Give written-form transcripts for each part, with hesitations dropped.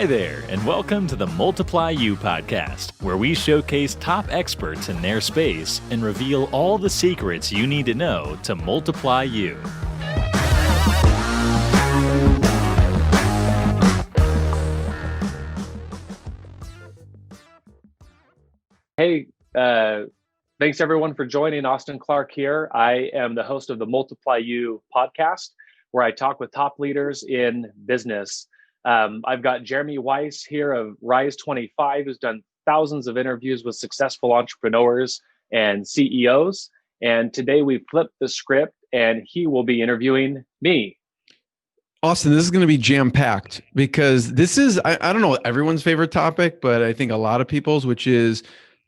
Hi there, and welcome to the Multiply You podcast, where we showcase top experts in their space and reveal all the secrets you need to know to multiply you. Hey, thanks everyone for joining. Austin Clark here. I am the host of the Multiply You podcast, where I talk with top leaders in business. I've got Jeremy Weiss here of Rise 25, who's done thousands of interviews with successful entrepreneurs and CEOs. And today we flipped the script and he will be interviewing me. Austin, this is going to be jam-packed because this is, I don't know, everyone's favorite topic, but I think a lot of people's, which is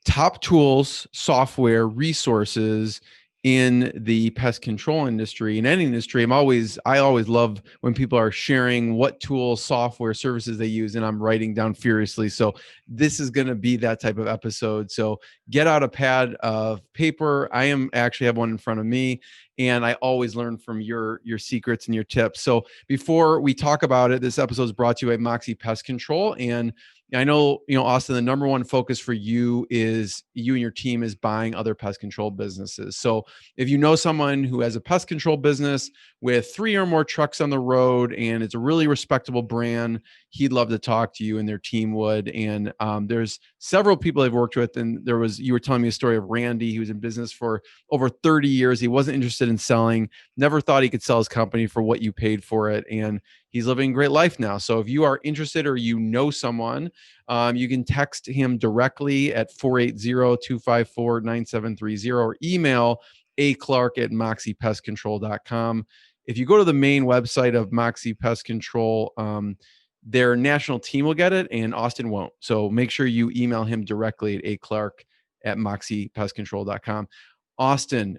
top tools, software, resources in the pest control industry. In any industry, I always love when people are sharing what tools, software, services they use, and I'm writing down furiously. So this is going to be that type of episode. So get out a pad of paper. I actually have one in front of me, and I always learn from your secrets and your tips. So before we talk about it, this episode is brought to you by Moxie Pest Control. And I know, Austin, the number one focus for you and your team is buying other pest control businesses. So if you know someone who has a pest control business with 3 or more trucks on the road and it's a really respectable brand, he'd love to talk to you and their team would. And there's several people I've worked with. And you were telling me a story of Randy. He was in business for over 30 years. He wasn't interested in selling, never thought he could sell his company for what you paid for it. And he's living a great life now. So if you are interested or you know someone, you can text him directly at 480-254-9730 or email aclark@moxiepestcontrol.com. If you go to the main website of Moxie Pest Control, their national team will get it and Austin won't. So make sure you email him directly at aclark@moxiepestcontrol.com. Austin,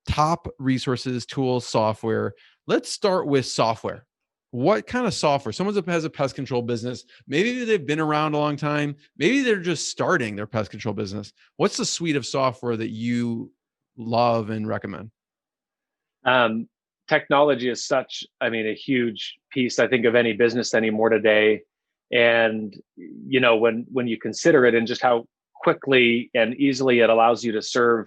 top resources, tools, software. Let's start with software. What kind of software? Someone that has a pest control business, maybe they've been around a long time. Maybe they're just starting their pest control business. What's the suite of software that you love and recommend? Technology is such, a huge piece, I think, of any business anymore today. And, when you consider it and just how quickly and easily it allows you to serve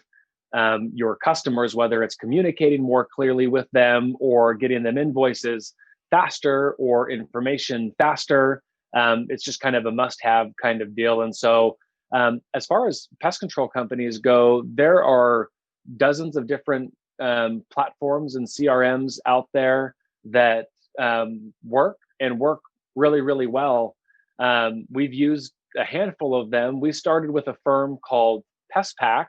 your customers, whether it's communicating more clearly with them or getting them invoices faster or information faster. It's just kind of a must-have kind of deal. And so as far as pest control companies go, there are dozens of different platforms and CRMs out there that work really, really well. We've used a handful of them. We started with a firm called PestPack.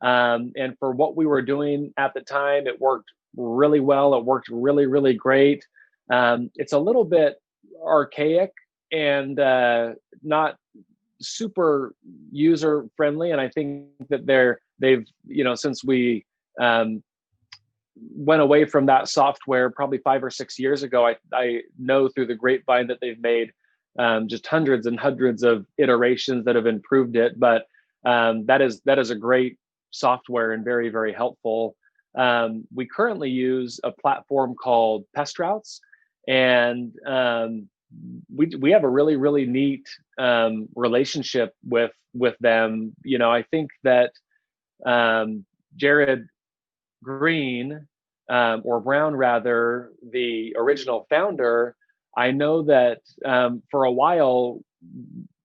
And for what we were doing at the time, it worked really well. It worked really, really great. It's a little bit archaic and not super user friendly. And I think that they've since we went away from that software probably 5 or 6 years ago, I know through the grapevine that they've made just hundreds and hundreds of iterations that have improved it. But that is a great software and very, very helpful. We currently use a platform called Pest Routes, and we have a really, really neat relationship with them. I think that Jared Green, or Brown rather, the original founder, I know that for a while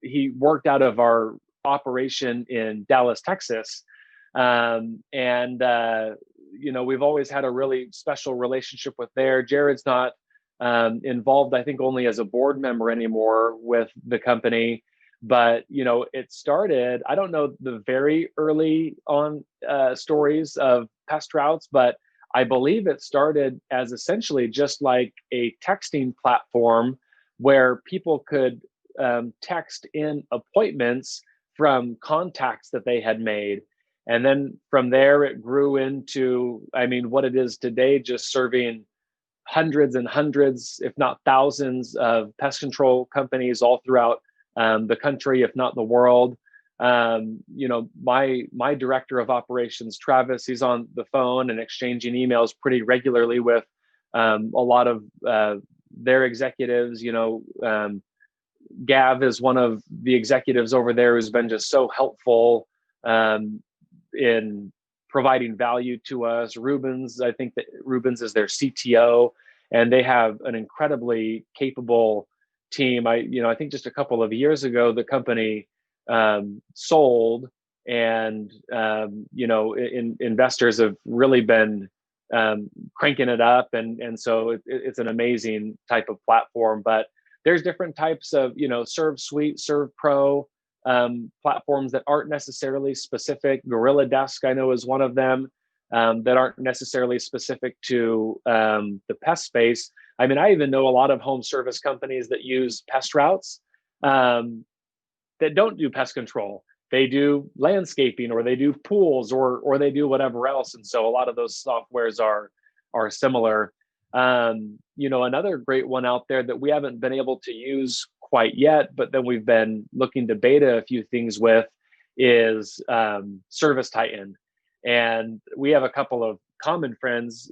he worked out of our operation in Dallas, Texas. We've always had a really special relationship with there. Jared's not involved, I think, only as a board member anymore with the company. But, it started, I don't know the very early on stories of Pest Routes, but I believe it started as essentially just like a texting platform where people could text in appointments from contacts that they had made. And then from there, it grew into, what it is today, just serving hundreds and hundreds, if not thousands, of pest control companies all throughout the country, if not the world. My director of operations, Travis, he's on the phone and exchanging emails pretty regularly with a lot of their executives, Gav is one of the executives over there who's been just so helpful in providing value to us. Rubens, I think that Rubens is their CTO, and they have an incredibly capable team. I think just a couple of years ago, the company sold, and investors have really been cranking it up, and so it's an amazing type of platform. But there's different types of Serve Suite, Serve Pro platforms that aren't necessarily specific. Gorilla Desk, I know, is one of them that aren't necessarily specific to the pest space. I mean, I even know a lot of home service companies that use pest routes that don't do pest control. They do landscaping, or they do pools, or they do whatever else. And so a lot of those softwares are similar. Another great one out there that we haven't been able to use quite yet, but then we've been looking to beta a few things with, is Service Titan. And we have a couple of common friends,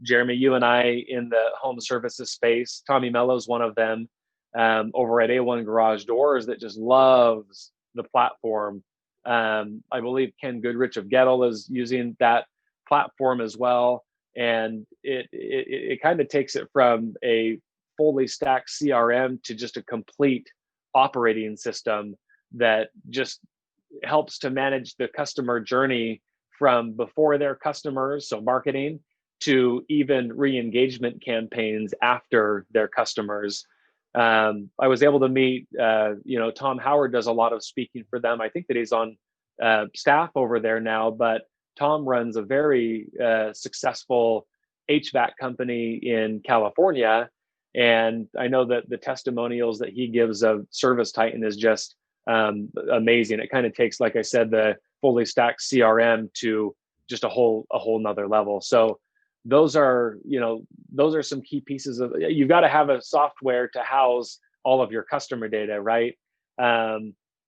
Jeremy, you and I, in the home services space. Tommy Mello's one of them over at A1 Garage Doors that just loves the platform. I believe Ken Goodrich of Gettle is using that platform as well. And it kind of takes it from a fully stacked CRM to just a complete operating system that just helps to manage the customer journey from before their customers, so marketing, to even re-engagement campaigns after their customers. I was able to meet, Tom Howard does a lot of speaking for them. I think that he's on staff over there now, but Tom runs a very successful HVAC company in California. And I know that the testimonials that he gives of Service Titan is just amazing. It kind of takes, like I said, the fully stacked CRM to just a whole nother level. So those are some key pieces of, you've got to have a software to house all of your customer data, right?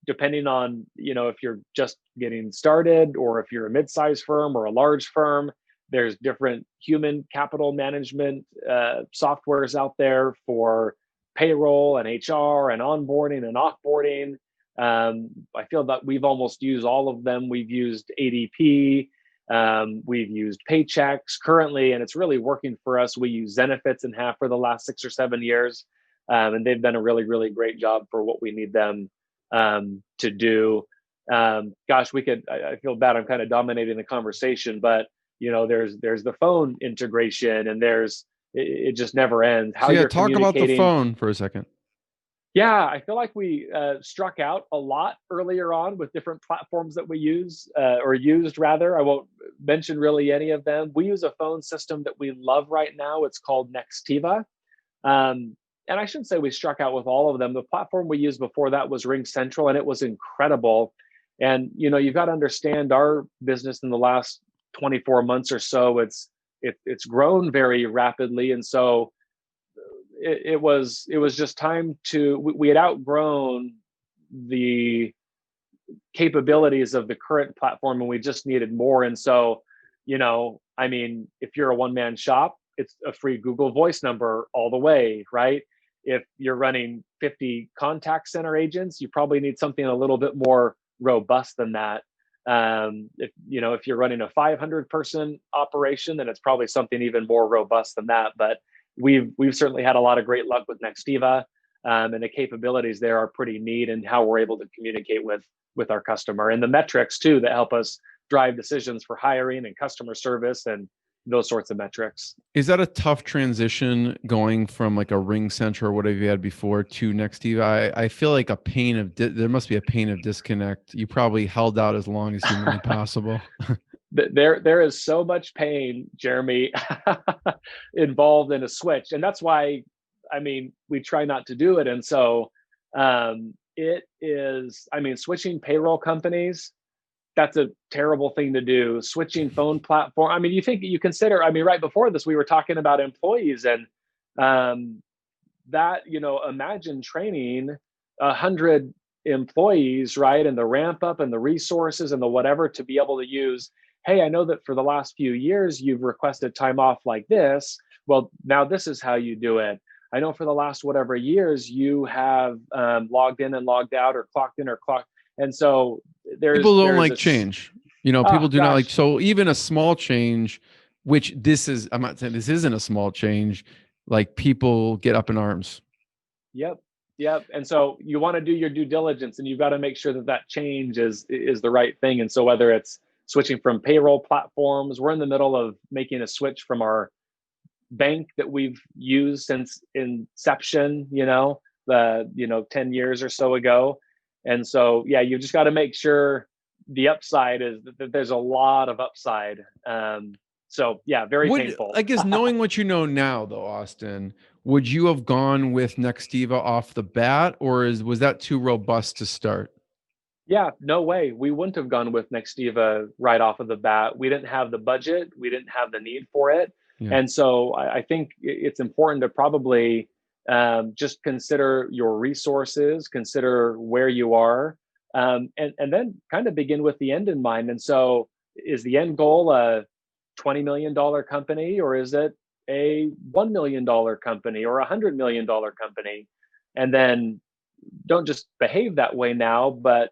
Depending on, if you're just getting started, or if you're a mid-sized firm or a large firm, there's different human capital management softwares out there for payroll and HR and onboarding and offboarding. I feel that we've almost used all of them. We've used ADP, we've used Paychecks currently, and it's really working for us. We use Zenefits and have for the last 6 or 7 years, and they've done a really, really great job for what we need them to do. Gosh, I feel bad, I'm kind of dominating the conversation, but there's the phone integration, and it just never ends. How you're talk about the phone for a second. Yeah, I feel like we struck out a lot earlier on with different platforms that we use, or used rather. I won't mention really any of them. We use a phone system that we love right now. It's called Nextiva. And I shouldn't say we struck out with all of them. The platform we used before that was Ring Central, and it was incredible. And you've got to understand our business in the last 24 months or so. It's grown very rapidly, and so it was just time to. We had outgrown the capabilities of the current platform, and we just needed more. And so, if you're a one-man shop, it's a free Google Voice number all the way, right? If you're running 50 contact center agents, you probably need something a little bit more robust than that. If you're running a 500 person operation, then it's probably something even more robust than that. But we've certainly had a lot of great luck with Nextiva, and the capabilities there are pretty neat, and how we're able to communicate with our customer, and the metrics too that help us drive decisions for hiring and customer service and those sorts of metrics. Is that a tough transition going from like a Ring Central or whatever you had before to Nextiva? I feel like there must be a pain of disconnect. You probably held out as long as humanly possible. There is so much pain, Jeremy, involved in a switch. And that's why, we try not to do it. And so it is, switching payroll companies, that's a terrible thing to do. Switching phone platform. You consider, right before this, we were talking about employees, and imagine training 100 employees, right? And the ramp up and the resources and the whatever to be able to use, hey, I know that for the last few years, you've requested time off like this. Well, now this is how you do it. I know for the last whatever years you have logged in and logged out, or clocked in or clocked. And so People don't there's like this. change. You know, Oh people do not like, gosh. so even a small change, which this is, I'm not saying this isn't a small change, like people get up in arms. Yep. Yep. And so you want to do your due diligence, and you've got to make sure that that change is the right thing. And so whether it's switching from payroll platforms, we're in the middle of making a switch from our bank that we've used since inception, 10 years or so ago. And so, yeah, you just got to make sure the upside is that there's a lot of upside. So yeah, very Would, painful. I guess, knowing what you know now though, Austin, would you have gone with Nextiva off the bat, or was that too robust to start? Yeah, no way. We wouldn't have gone with Nextiva right off of the bat. We didn't have the budget. We didn't have the need for it. Yeah. And so I think it's important to probably just consider your resources, consider where you are, and then kind of begin with the end in mind. And so is the end goal a $20 million company, or is it a $1 million company or a $100 million company? And then don't just behave that way now, but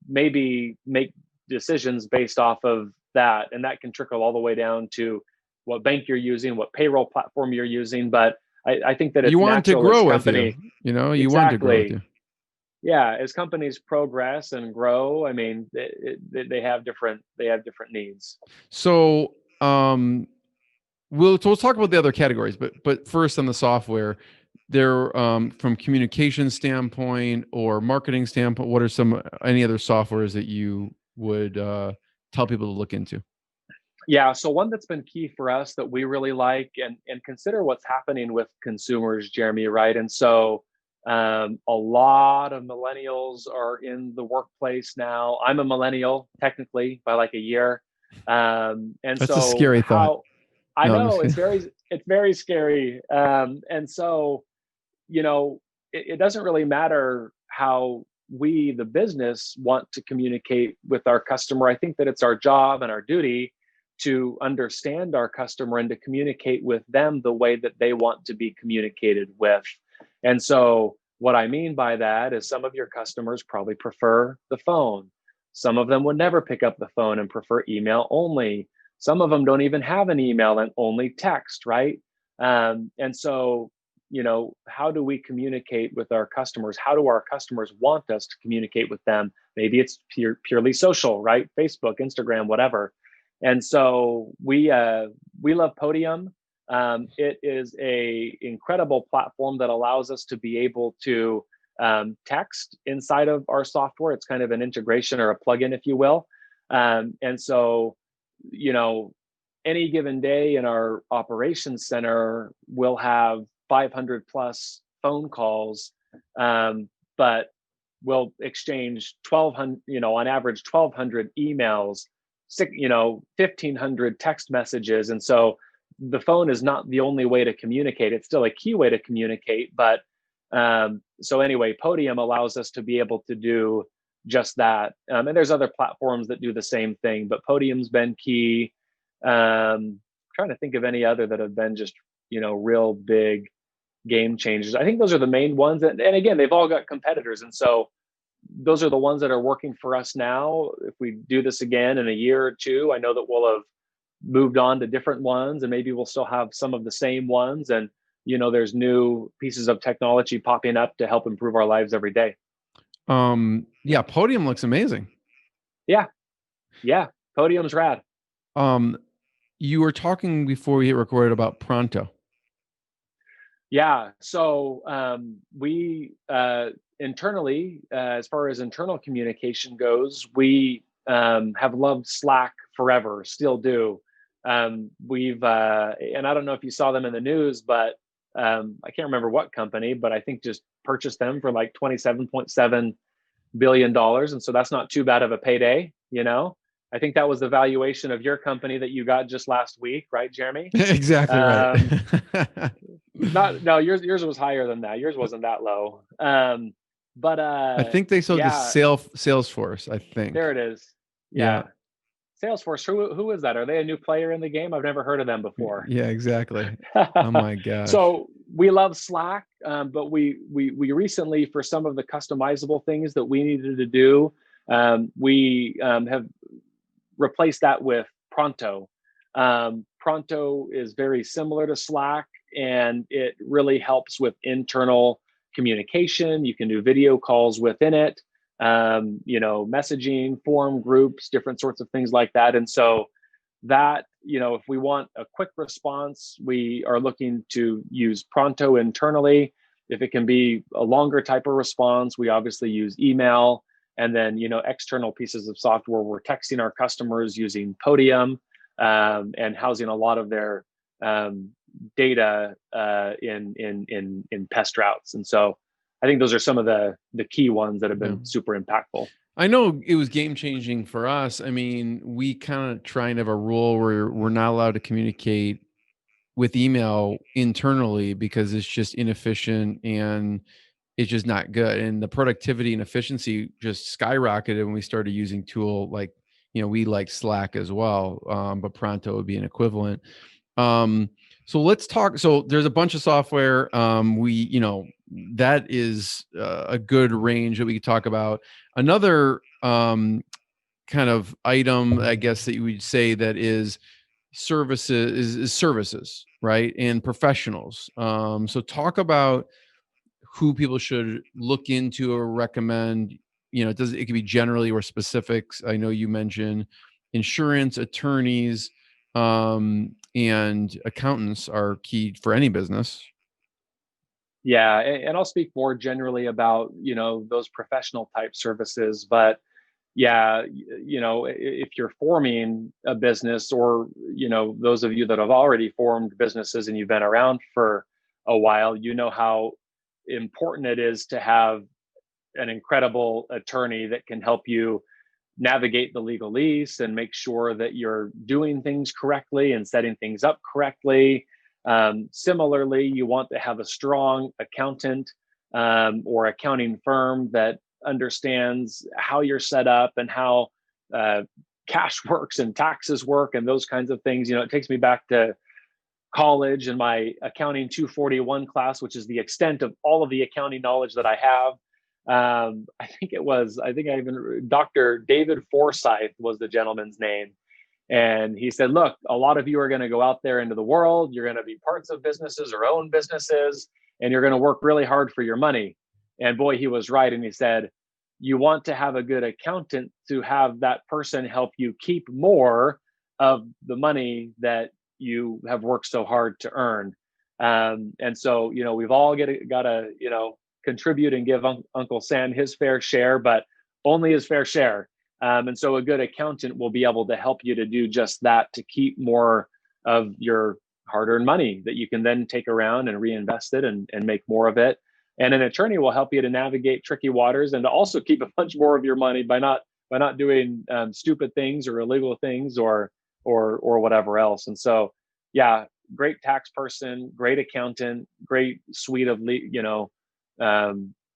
maybe make decisions based off of that. And that can trickle all the way down to what bank you're using, what payroll platform you're using. But I think that it's You want to natural as grow with company. you want to grow with Exactly. you. Yeah, as companies progress and grow, I mean, they have different needs. So, we'll talk about the other categories, but first on the software, there, from communication standpoint or marketing standpoint, what are any other softwares that you would tell people to look into? Yeah, so one that's been key for us that we really like, and consider what's happening with consumers, Jeremy, right? And so a lot of millennials are in the workplace now. I'm a millennial technically by like a year. And That's a so scary thought. how I No, I'm know just it's kidding. very scary. And so, it doesn't really matter how we, the business, want to communicate with our customer. I think that it's our job and our duty to understand our customer and to communicate with them the way that they want to be communicated with. And so, what I mean by that is some of your customers probably prefer the phone. Some of them would never pick up the phone and prefer email only. Some of them don't even have an email and only text, right? And so, how do we communicate with our customers? How do our customers want us to communicate with them? Maybe it's purely social, right? Facebook, Instagram, whatever. And so we love Podium. It is a incredible platform that allows us to be able to text inside of our software. It's kind of an integration or a plugin, if you will. And so, any given day in our operations center, we'll have 500 plus phone calls, but we'll exchange 1,200, on average 1,200 emails, 1,500 text messages. And so the phone is not the only way to communicate. It's still a key way to communicate. But so anyway, Podium allows us to be able to do just that. And there's other platforms that do the same thing, but Podium's been key. Trying to think of any other that have been just, real big game changers. I think those are the main ones. And again, they've all got competitors. And so those are the ones that are working for us now. If we do this again in a year or two, I know that we'll have moved on to different ones, and maybe we'll still have some of the same ones. And, there's new pieces of technology popping up to help improve our lives every day. Yeah, Podium looks amazing. Yeah. Podium's rad. You were talking before we hit record about Pronto. Yeah. So we internally, as far as internal communication goes, we have loved Slack forever, still do. We've, and I don't know if you saw them in the news, but I can't remember what company, but I think just purchased them for like $27.7 billion. And so that's not too bad of a payday, I think that was the valuation of your company that you got just last week, right, Jeremy? Exactly right. No, yours was higher than that. Yours wasn't that low. But I think they sold to Salesforce, I think. There it is. Yeah. Salesforce, who is that? Are they a new player in the game? I've never heard of them before. Yeah, exactly. Oh my gosh. So we love Slack, but we recently, for some of the customizable things that we needed to do, we have replaced that with Pronto. Pronto is very similar to Slack, and it really helps with internal communication. You can do video calls within it, messaging, forum groups, different sorts of things like that. And so that, if we want a quick response, we are looking to use Pronto internally. If it can be a longer type of response, we obviously use email. And then, external pieces of software, we're texting our customers using Podium, and housing a lot of their data in pest routes. And so I think those are some of the key ones that have been super impactful. I know it was game changing for us. I mean, we kind of try and have a rule where we're not allowed to communicate with email internally because it's just inefficient and it's just not good. And the productivity and efficiency just skyrocketed when we started using tool like, we like Slack as well, but Pronto would be an equivalent. So let's talk. So there's a bunch of software. That is a good range that we could talk about. Another kind of item, I guess, that you would say that is services is services, right? And professionals. So talk about who people should look into or recommend. It could be generally or specifics. I know you mentioned insurance, attorneys, and accountants are key for any business. Yeah, and I'll speak more generally about, those professional type services. But yeah, if you're forming a business, or, those of you that have already formed businesses and you've been around for a while, how important it is to have an incredible attorney that can help you navigate the legalese and make sure that you're doing things correctly and setting things up correctly. Similarly, you want to have a strong accountant, or accounting firm that understands how you're set up and how cash works and taxes work and those kinds of things. It takes me back to college and my accounting 241 class, which is the extent of all of the accounting knowledge that I have. Dr. David Forsyth was the gentleman's name. And he said, look, a lot of you are going to go out there into the world. You're going to be parts of businesses or own businesses, and you're going to work really hard for your money. And boy, he was right. And he said, you want to have a good accountant to have that person help you keep more of the money that you have worked so hard to earn. And so, we've all got to, contribute and give Uncle Sam his fair share, but only his fair share. And so a good accountant will be able to help you to do just that, to keep more of your hard-earned money that you can then take around and reinvest it and make more of it. And an attorney will help you to navigate tricky waters and to also keep a bunch more of your money by not doing stupid things or illegal things or whatever else. And so, yeah, great tax person, great accountant, great suite of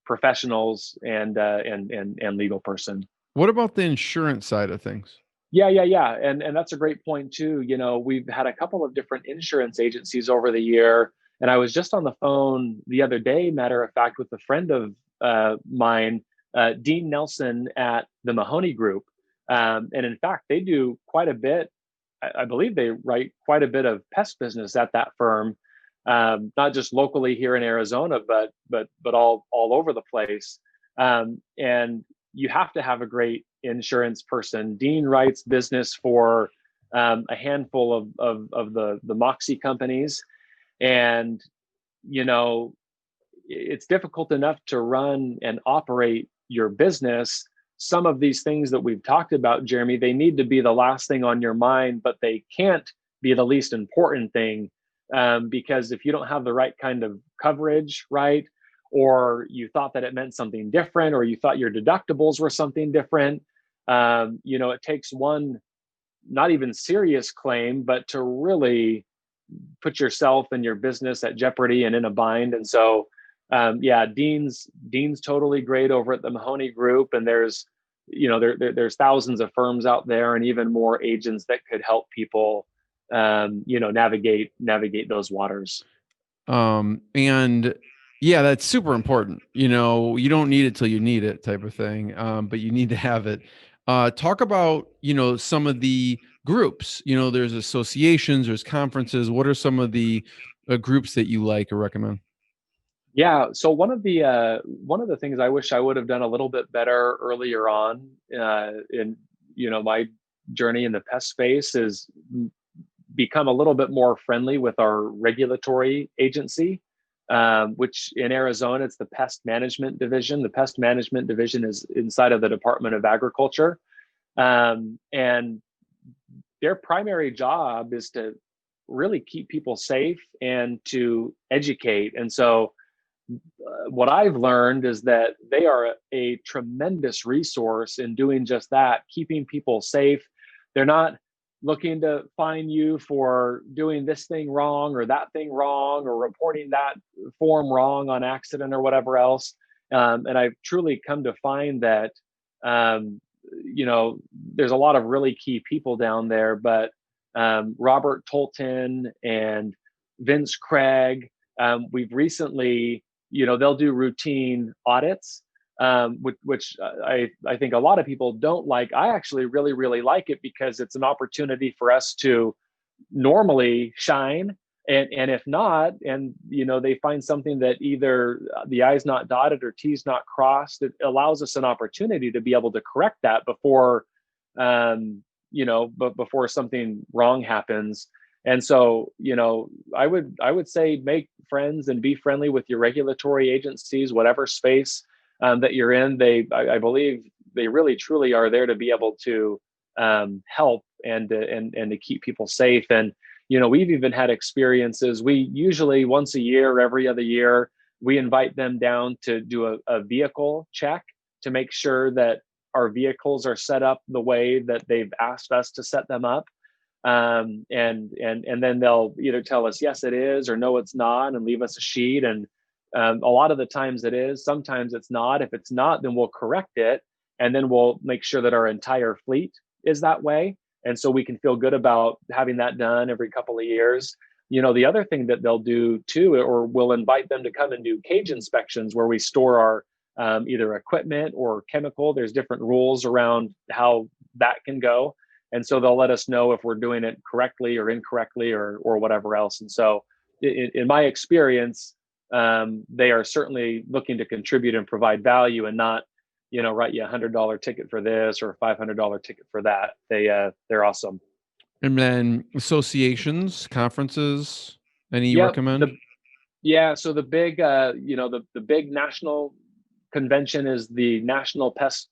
professionals and legal person. What about the insurance side of things? Yeah. And that's a great point too. We've had a couple of different insurance agencies over the year. And I was just on the phone the other day, matter of fact, with a friend of mine, Dean Nelson at the Mahoney Group. And in fact, they do quite a bit. I believe they write quite a bit of pest business at that firm, not just locally here in Arizona, but all over the place. And you have to have a great insurance person. Dean writes business for a handful of the Moxie companies. And, it's difficult enough to run and operate your business. Some of these things that we've talked about, Jeremy, they need to be the last thing on your mind, but they can't be the least important thing. Because if you don't have the right kind of coverage, right, or you thought that it meant something different, or you thought your deductibles were something different, it takes one not even serious claim, but to really put yourself and your business at jeopardy and in a bind. And so, Dean's totally great over at the Mahoney Group, and there's thousands of firms out there, and even more agents that could help people navigate those waters. And yeah, that's super important. You know, you don't need it till you need it type of thing. But you need to have it. Talk about, you know, some of the groups, you know, there's associations, there's conferences. What are some of the groups that you like or recommend? Yeah. So one of the things I wish I would have done a little bit better earlier on in my journey in the pest space is become a little bit more friendly with our regulatory agency, which in Arizona it's the Pest Management Division. The Pest Management Division is inside of the Department of Agriculture, and their primary job is to really keep people safe and to educate. And so what I've learned is that they are a tremendous resource in doing just that, keeping people safe. They're not looking to fine you for doing this thing wrong or that thing wrong or reporting that form wrong on accident or whatever else. And I've truly come to find that, um, there's a lot of really key people down there, but Robert Tolton and Vince Craig, we've recently, they'll do routine audits, which I think a lot of people don't like. I actually really, really like it because it's an opportunity for us to normally shine. And if not, and they find something that either the I's not dotted or T's not crossed, it allows us an opportunity to be able to correct that before, but before something wrong happens. And so, I would say make friends and be friendly with your regulatory agencies, whatever space that you're in. I believe, they really truly are there to be able to help and to keep people safe. And we've even had experiences. We usually once a year, every other year, we invite them down to do a vehicle check to make sure that our vehicles are set up the way that they've asked us to set them up. And then they'll either tell us yes it is or no it's not, and leave us a sheet. And a lot of the times it is, sometimes it's not. If it's not, then we'll correct it, and then we'll make sure that our entire fleet is that way. And so we can feel good about having that done every couple of years. The other thing that they'll do too, or we'll invite them to come and do cage inspections where we store our either equipment or chemical. There's different rules around how that can go. And so they'll let us know if we're doing it correctly or incorrectly or whatever else. And so in my experience, they are certainly looking to contribute and provide value, and not, write you $100 ticket for this or a $500 ticket for that. They're awesome. And then associations, conferences, any you Yep. recommend? Yeah. So the big, the big national convention is the National Pest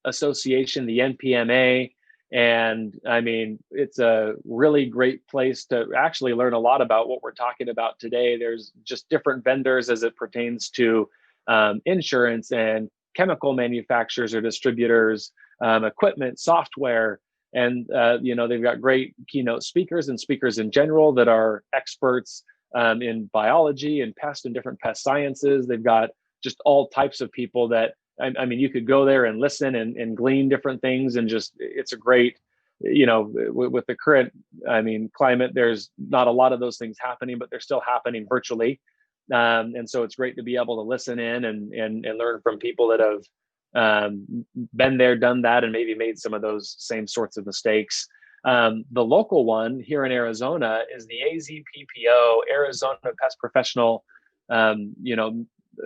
Association, the NPMA. And I mean, it's a really great place to actually learn a lot about what we're talking about today. There's just different vendors as it pertains to insurance and chemical manufacturers or distributors, equipment, software. And, they've got great keynote speakers and speakers in general that are experts in biology and pest and different pest sciences. They've got just all types of people that, I mean, you could go there and listen and glean different things, and just, it's a great, with the current, climate, there's not a lot of those things happening, but they're still happening virtually. And so it's great to be able to listen in and learn from people that have been there, done that, and maybe made some of those same sorts of mistakes. The local one here in Arizona is the AZPPO, Arizona Pest Professional,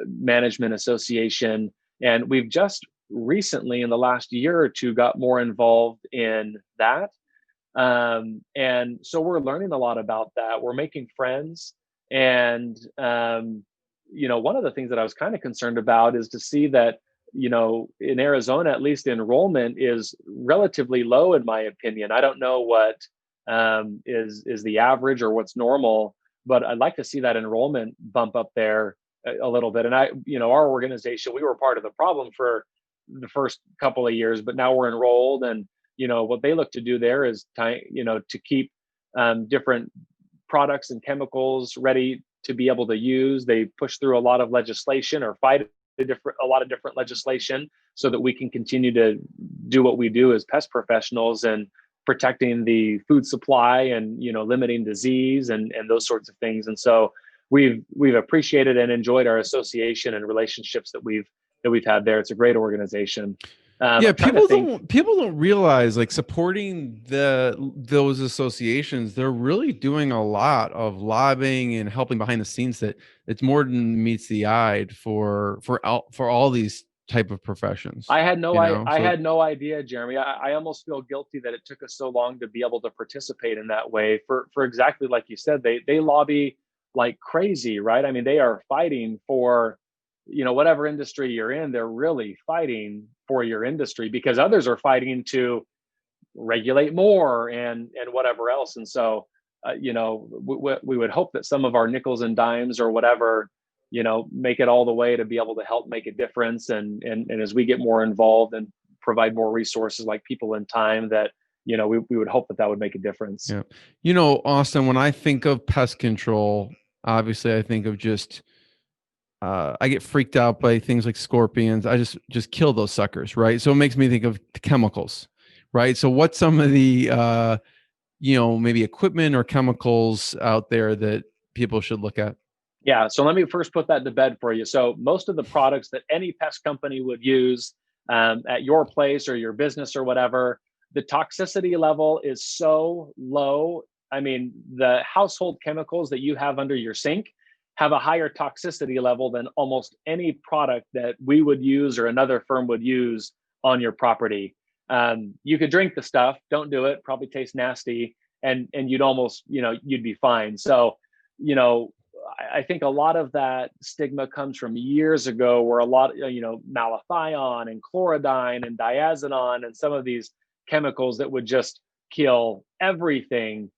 Management Association. And we've just recently, in the last year or two, got more involved in that. And so we're learning a lot about that. We're making friends. And, one of the things that I was kind of concerned about is to see that, in Arizona, at least enrollment is relatively low, in my opinion. I don't know what is the average or what's normal, but I'd like to see that enrollment bump up there a little bit. And our organization, we were part of the problem for the first couple of years, but now we're enrolled. And, what they look to do there is, to keep different products and chemicals ready to be able to use. They push through a lot of legislation, or fight a lot of different legislation, so that we can continue to do what we do as pest professionals, and protecting the food supply, and limiting disease and those sorts of things. And so we've appreciated and enjoyed our association and relationships that we've had there. It's a great organization. Yeah, I'm trying to think. people don't realize, like, supporting those associations, they're really doing a lot of lobbying and helping behind the scenes that it's more than meets the eye for all these type of professions. I So had no idea, Jeremy. I almost feel guilty that it took us so long to be able to participate in that way for exactly like you said. They lobby like crazy, right? I mean, they are fighting for, whatever industry you're in, they're really fighting for your industry because others are fighting to regulate more and whatever else. And so, we would hope that some of our nickels and dimes or whatever, make it all the way to be able to help make a difference. And as we get more involved and provide more resources like people in time, that we would hope that that would make a difference. yeah, Austin, when I think of pest control, obviously I think of just I get freaked out by things like scorpions. I just kill those suckers, right? So it makes me think of chemicals, right? So what's some of the maybe equipment or chemicals out there that people should look at? Yeah, so let me first put that to bed for you. So most of the products that any pest company would use at your place or your business or whatever, the toxicity level is so low. I mean, the household chemicals that you have under your sink have a higher toxicity level than almost any product that we would use or another firm would use on your property. You could drink the stuff, don't do it, probably tastes nasty, and you'd almost, you'd be fine. So, I think a lot of that stigma comes from years ago where a lot, malathion and chlorodyne and diazinon and some of these chemicals that would just kill everything.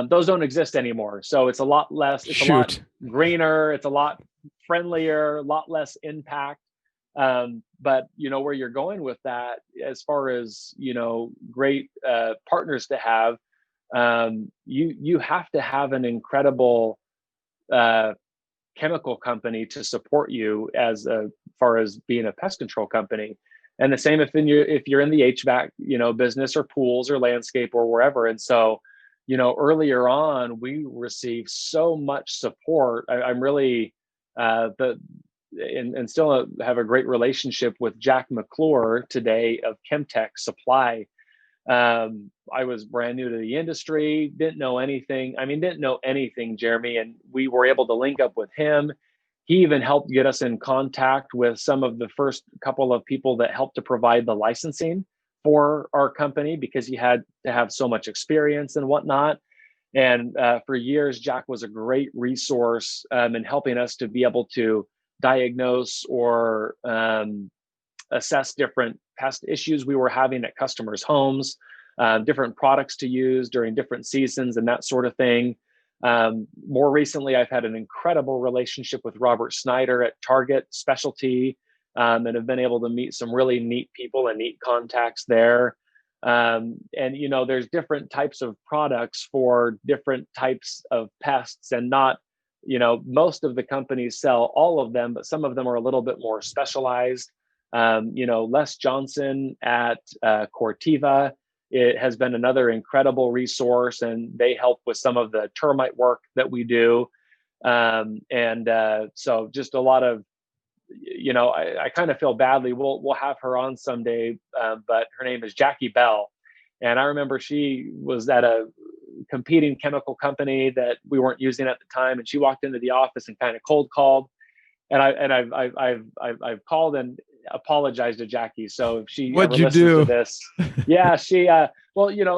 Those don't exist anymore. So it's a lot less, it's a lot greener, it's a lot friendlier, a lot less impact. But where you're going with that, as far as, great partners to have, you have to have an incredible chemical company to support you as far as being a pest control company. And the same if you're in the HVAC, business or pools or landscape or wherever. And so, earlier on, we received so much support. I'm really and still have a great relationship with Jack McClure today of Chemtech Supply. I was brand new to the industry, didn't know anything, Jeremy, and we were able to link up with him. He even helped get us in contact with some of the first couple of people that helped to provide the licensing for our company because he had to have so much experience and whatnot. And for years, Jack was a great resource in helping us to be able to diagnose or assess different pest issues we were having at customers' homes, different products to use during different seasons and that sort of thing. More recently, I've had an incredible relationship with Robert Snyder at Target Specialty and have been able to meet some really neat people and neat contacts there. And, there's different types of products for different types of pests and not, most of the companies sell all of them, but some of them are a little bit more specialized. Les Johnson at Cortiva, it has been another incredible resource, and they help with some of the termite work that we do. So just a lot of, I kind of feel badly. We'll have her on someday, but her name is Jackie Bell. And I remember she was at a competing chemical company that we weren't using at the time. And she walked into the office and kind of cold called. And I've called and apologized to Jackie. So if she ever listens to this, yeah, she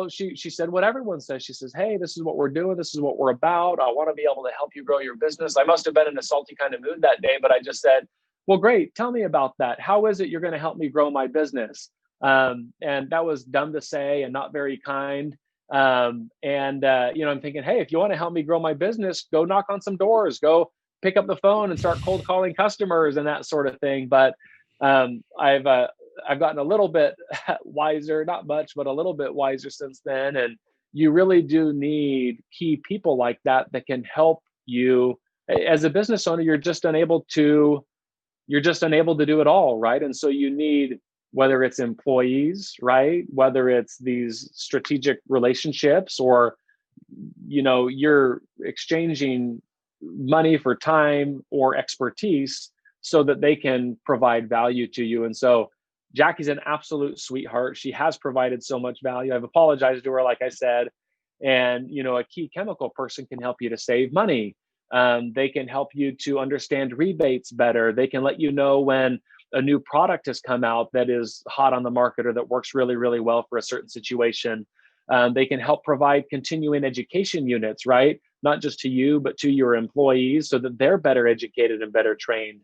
she said what everyone says. She says, "Hey, this is what we're doing. This is what we're about. I want to be able to help you grow your business." I must have been in a salty kind of mood that day, but I just said, "Well, great. Tell me about that. How is it you're going to help me grow my business?" And that was dumb to say and not very kind. I'm thinking, hey, if you want to help me grow my business, go knock on some doors, go pick up the phone and start cold calling customers and that sort of thing. But I've gotten a little bit wiser, not much, but a little bit wiser since then. And you really do need key people like that can help you. As a business owner, you're just unable to do it all, right? And so you need, whether it's employees, right? Whether it's these strategic relationships or, you're exchanging money, for time, or expertise so that they can provide value to you. And so Jackie's an absolute sweetheart. She has provided so much value. I've apologized to her, like I said. And, a key chemical person can help you to save money. They can help you to understand rebates better. They can let you know when a new product has come out that is hot on the market or that works really, really well for a certain situation. They can help provide continuing education units, right? Not just to you, but to your employees so that they're better educated and better trained.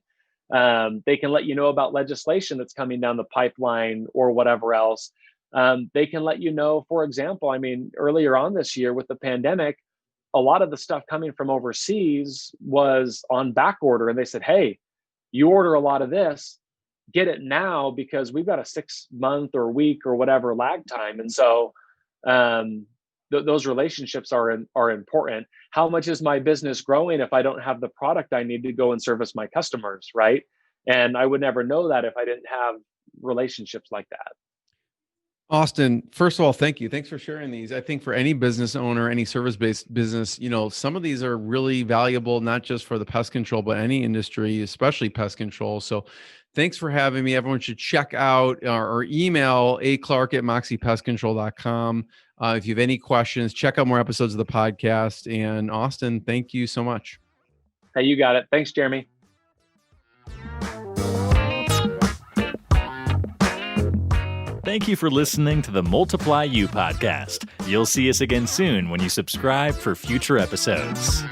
They can let you know about legislation that's coming down the pipeline or whatever else. They can let you know, for example, earlier on this year with the pandemic, a lot of the stuff coming from overseas was on back order. And they said, hey, you order a lot of this, get it now because we've got a 6-month or week or whatever lag time. And so those relationships are important. How much is my business growing if I don't have the product I need to go and service my customers, right? And I would never know that if I didn't have relationships like that. Austin, first of all, thank you. Thanks for sharing these. I think for any business owner, any service-based business, some of these are really valuable, not just for the pest control, but any industry, especially pest control. So thanks for having me. Everyone should check out or email aclark@moxiepestcontrol.com. If you have any questions, check out more episodes of the podcast. And Austin, thank you so much. Hey, you got it. Thanks, Jeremy. Thank you for listening to the Multiply You podcast. You'll see us again soon when you subscribe for future episodes.